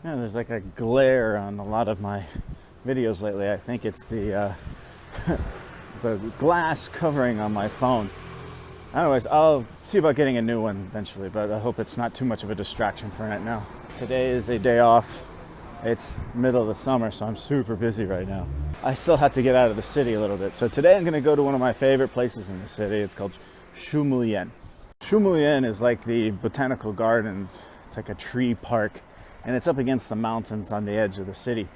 Yeah, there's like a glare on a lot of my videos lately. I think it's the the glass covering on my phone. Anyways, I'll see about getting a new one eventually, but I hope it's not too much of a distraction for right now. Today is a day off. It's middle of the summer, so I'm super busy right now. I still have to get out of the city a little bit. So today I'm going to go to one of my favorite places in the city. It's called樹木園.樹木園is like the Botanical Gardens. It's like a tree park, and it's up against the mountains on the edge of the city.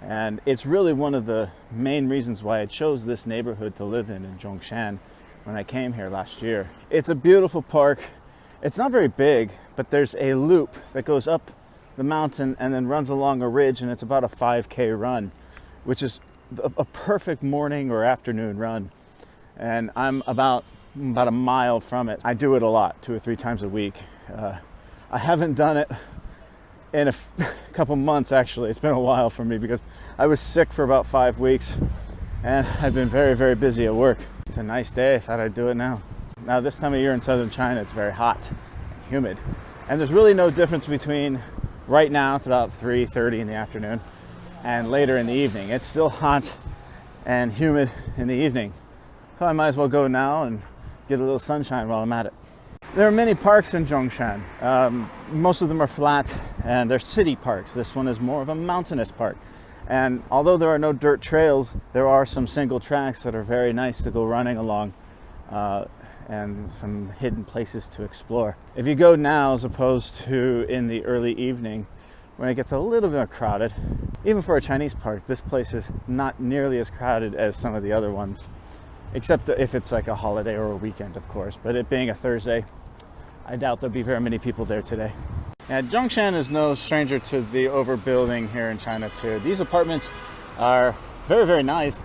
And it's really one of the main reasons why I chose this neighborhood to live in Zhongshan when I came here last year. It's a beautiful park. It's not very big, but there's a loop that goes up the mountain and then runs along a ridge, and it's about a 5K run, which is a perfect morning or afternoon run. And I'm about a mile from it. I do it a lot, 2 or 3 times a week. I haven't done it in a couple months, actually. It's been a while for me because I was sick for about 5 weeks and I've been very, very busy at work. It's a nice day. I thought I'd do it now. Now, this time of year in southern China, it's very hot and humid. And there's really no difference between right now, it's about 3:30 in the afternoon, and later in the evening. It's still hot and humid in the evening. So I might as well go now and get a little sunshine while I'm at it. There are many parks in Zhongshan. Most of them are flat and they're city parks. This one is more of a mountainous park. And although there are no dirt trails, there are some single tracks that are very nice to go running along, and some hidden places to explore. If you go now as opposed to in the early evening, when it gets a little bit crowded, even for a Chinese park, this place is not nearly as crowded as some of the other ones, except if it's like a holiday or a weekend, of course. But it being a Thursday, I doubt there'll be very many people there today. And Zhongshan is no stranger to the overbuilding here in China too. These apartments are very, very nice.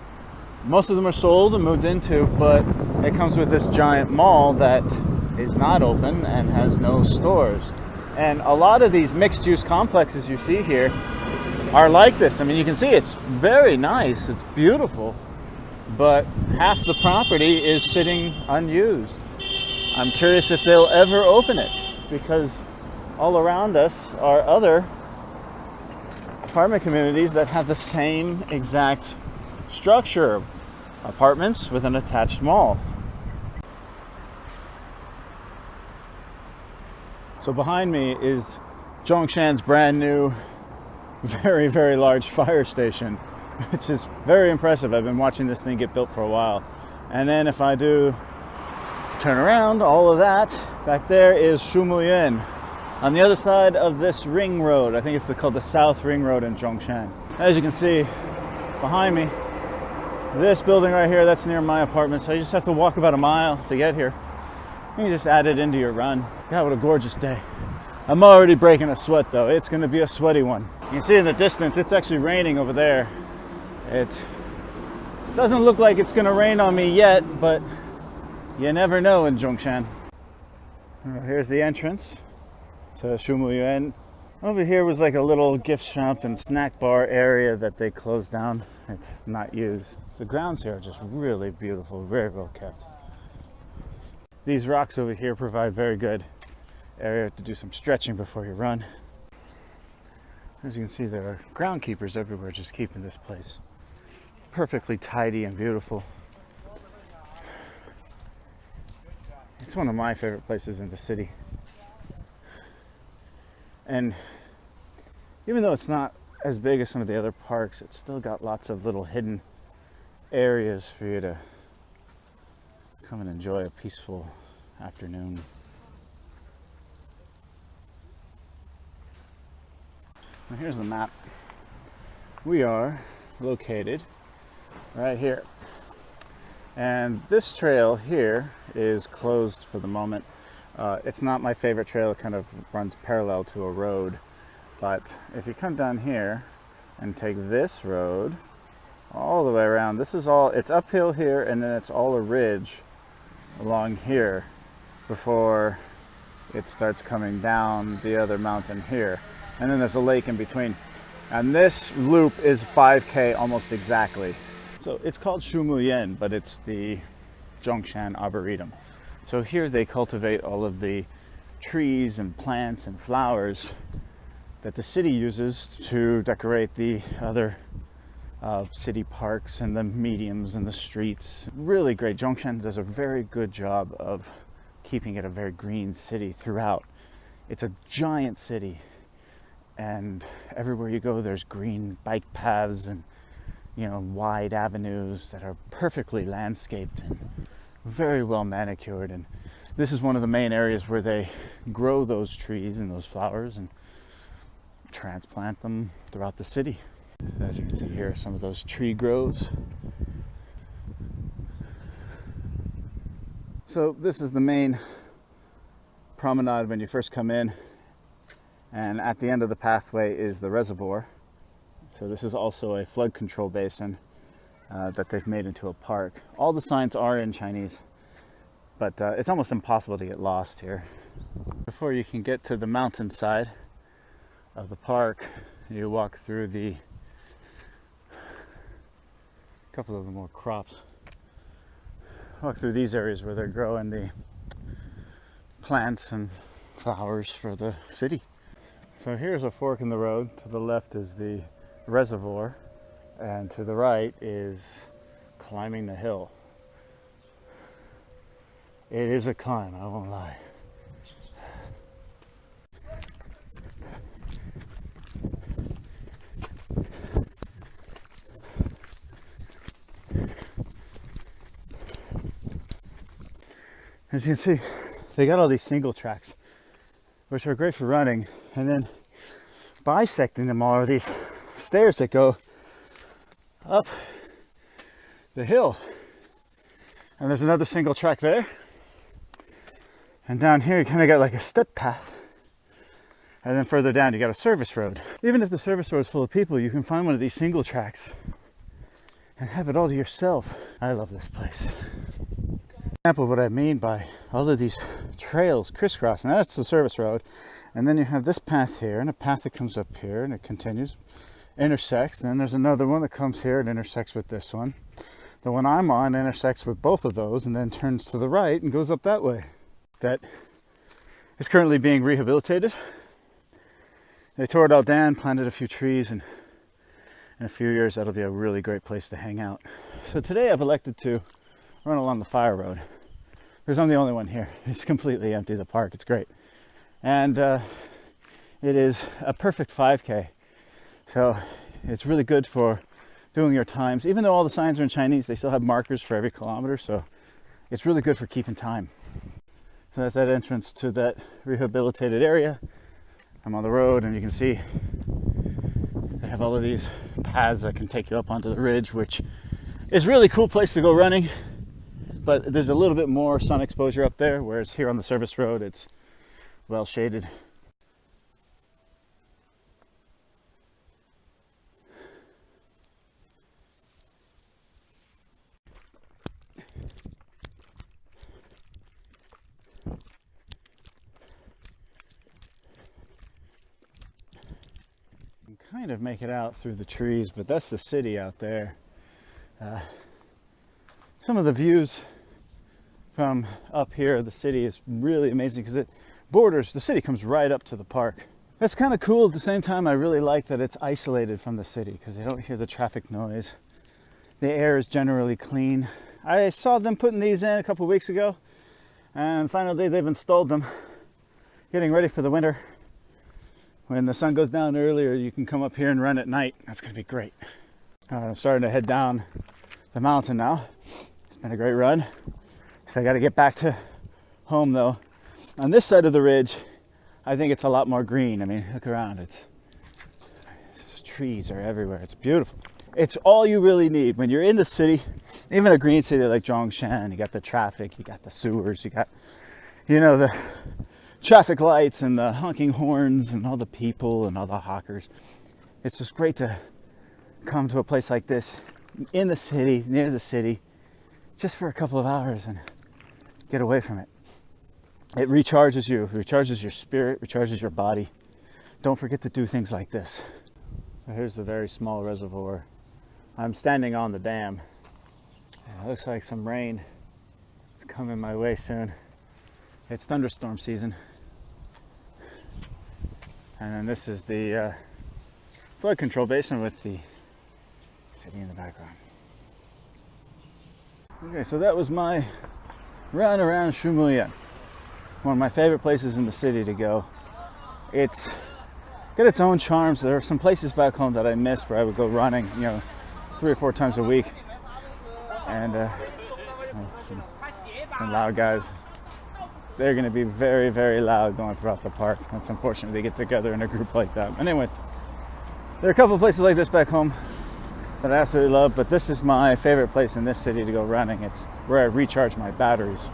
Most of them are sold and moved into, but it comes with this giant mall that is not open and has no stores. And a lot of these mixed-use complexes you see here are like this. I mean, you can see it's very nice, it's beautiful, but half the property is sitting unused. I'm curious if they'll ever open it, because all around us are other apartment communities that have the same exact structure. Apartments with an attached mall. So behind me is Zhongshan's brand new, very, very large fire station, which is very impressive. I've been watching this thing get built for a while. And then if I do turn around, all of that back there is樹木園on the other side of this ring road. I think it's called the South Ring Road in Zhongshan. As you can see behind me, this building right here, that's near my apartment, so you just have to walk about a mile to get here. You can just add it into your run. God, what a gorgeous day. I'm already breaking a sweat though. It's gonna be a sweaty one. You can see in the distance, it's actually raining over there. It doesn't look like it's gonna rain on me yet, but you never know in Zhongshan. Here's the entrance to樹木園. Over here was like a little gift shop and snack bar area that they closed down. It's not used. The grounds here are just really beautiful, very well kept. These rocks over here provide very good area to do some stretching before you run. As you can see, there are groundkeepers everywhere just keeping this place perfectly tidy and beautiful. It's one of my favorite places in the city. And even though it's not as big as some of the other parks, it's still got lots of little hidden areas for you to come and enjoy a peaceful afternoon. Now here's the map. We are located right here. And this trail here is closed for the moment. It's not my favorite trail. It kind of runs parallel to a road. But if you come down here and take this road all the way around, this is all, it's uphill here, and then it's all a ridge along here before it starts coming down the other mountain here. And then there's a lake in between. And this loop is 5K almost exactly. So it's called樹木園, but it's the Zhongshan Arboretum. So here they cultivate all of the trees and plants and flowers that the city uses to decorate the other city parks and the mediums and the streets. Really great. Zhongshan does a very good job of keeping it a very green city throughout. It's a giant city, and everywhere you go there's green bike paths and, you know, wide avenues that are perfectly landscaped and very well manicured. And this is one of the main areas where they grow those trees and those flowers and transplant them throughout the city. As you can see here, some of those tree groves. So this is the main promenade when you first come in, and at the end of the pathway is the reservoir. So this is also a flood control basin that they've made into a park. All the signs are in Chinese, but it's almost impossible to get lost here. Before you can get to the mountainside of the park, you walk through the couple of the more crops. Walk through these areas where they're growing the plants and flowers for the city. So here's a fork in the road. To the left is the reservoir, and to the right is climbing the hill. It is a climb, I won't lie. As you can see, they got all these single tracks, which are great for running, and then bisecting them all are these stairs that go up the hill. And there's another single track there. And down here you kind of got like a step path. And then further down you got a service road. Even if the service road is full of people, you can find one of these single tracks and have it all to yourself. I love this place. Example of what I mean by all of these trails crisscrossing. That's the service road. And then you have this path here, and a path that comes up here, and it continues, intersects. And then there's another one that comes here and intersects with this one. The one I'm on intersects with both of those and then turns to the right and goes up that way. That is currently being rehabilitated. They tore it all down, planted a few trees, and in a few years that'll be a really great place to hang out. So today I've elected to run along the fire road, because I'm the only one here. It's completely empty, the park. It's great. And it is a perfect 5K. So it's really good for doing your times. Even though all the signs are in Chinese, they still have markers for every kilometer. So it's really good for keeping time. So that's that entrance to that rehabilitated area. I'm on the road, and you can see they have all of these paths that can take you up onto the ridge, which is a really cool place to go running. But there's a little bit more sun exposure up there, whereas here on the service road, it's well shaded. You can kind of make it out through the trees, but that's the city out there. Some of the views from up here of the city is really amazing because it borders, the city comes right up to the park. That's kind of cool. At the same time, I really like that it's isolated from the city because you don't hear the traffic noise. The air is generally clean. I saw them putting these in a couple of weeks ago, and finally they've installed them, getting ready for the winter. When the sun goes down earlier, you can come up here and run at night. That's going to be great. I'm starting to head down the mountain now. It's been a great run. So I got to get back to home though. On this side of the ridge, I think it's a lot more green. I mean, look around. It's trees are everywhere. It's beautiful. It's all you really need when you're in the city. Even a green city like Zhongshan, you got the traffic, you got the sewers, you got, you know, the traffic lights and the honking horns and all the people and all the hawkers. It's just great to come to a place like this in the city, near the city, just for a couple of hours and get away from it. It recharges you, recharges your spirit, recharges your body. Don't forget to do things like this. So here's the very small reservoir. I'm standing on the dam. It looks like some rain is coming my way soon. It's thunderstorm season. And then this is the flood control basin with the city in the background. Okay, so that was my run around Shumuyan. One of my favorite places in the city to go. It's got its own charms. There are some places back home that I missed where I would go running, 3 or 4 times a week. And some loud guys. They're going to be very, very loud going throughout the park. It's unfortunate they get together in a group like that. Anyway, there are a couple of places like this back home that I absolutely love, but this is my favorite place in this city to go running. It's where I recharge my batteries.